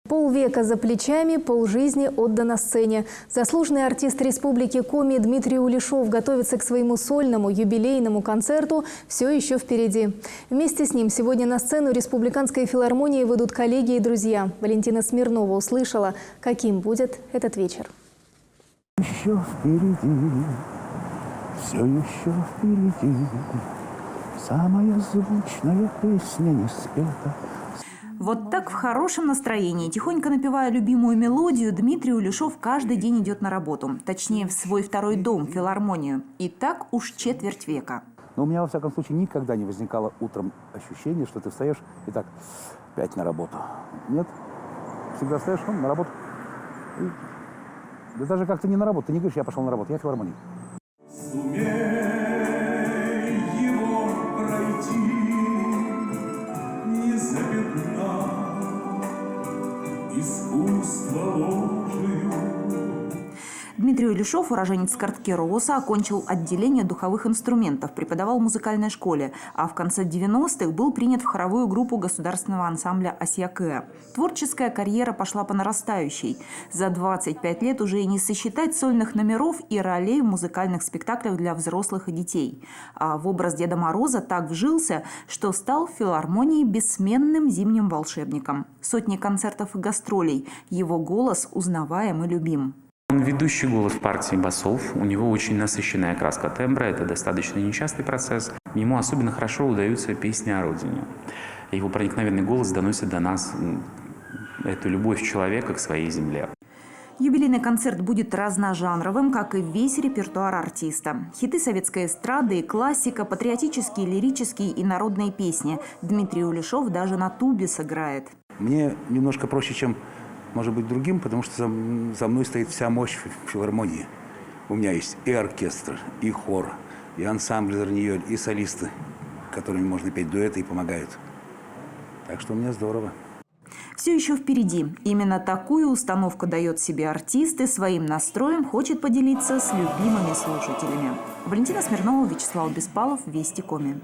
Полвека за плечами, полжизни отдано сцене. Заслуженный артист Республики Коми Дмитрий Улешов готовится к своему сольному юбилейному концерту «Все еще впереди». Вместе с ним сегодня на сцену Республиканской филармонии выйдут коллеги и друзья. Валентина Смирнова услышала, каким будет этот вечер. Еще впереди, все еще впереди, самая звучная песня не спета. Вот так в хорошем настроении, тихонько напевая любимую мелодию, Дмитрий Улешов каждый день идет на работу. Точнее, в свой второй дом, филармонию. И так уж четверть века. Но у меня, во всяком случае, никогда не возникало утром ощущение, что ты встаешь и так, опять на работу. Нет. Всегда встаешь на работу. Да даже как-то не на работу. Ты не говоришь, я пошел на работу, я в филармонии. Дмитрий Улешов, уроженец Карткероса, окончил отделение духовых инструментов, преподавал в музыкальной школе, а в конце 90-х был принят в хоровую группу государственного ансамбля «Асьякэ». Творческая карьера пошла по нарастающей. За 25 лет уже и не сосчитать сольных номеров и ролей в музыкальных спектаклях для взрослых и детей. А в образ Деда Мороза так вжился, что стал в филармонии бессменным зимним волшебником. Сотни концертов и гастролей. Его голос узнаваем и любим. Он ведущий голос партии басов, у него очень насыщенная окраска тембра, это достаточно нечастый процесс. Ему особенно хорошо удаются песни о родине. Его проникновенный голос доносит до нас эту любовь человека к своей земле. Юбилейный концерт будет разножанровым, как и весь репертуар артиста. Хиты советской эстрады, классика, патриотические, лирические и народные песни. Дмитрий Улешов даже на тубе сыграет. Мне немножко проще, чем, может быть, другим, потому что за мной стоит вся мощь филармонии. У меня есть и оркестр, и хор, и ансамбль «Зарниёль», и солисты, которыми можно петь дуэты и помогают. Так что у меня здорово. Все еще впереди. Именно такую установку дает себе артист и своим настроем хочет поделиться с любимыми слушателями. Валентина Смирнова, Вячеслав Беспалов, Вести Коми.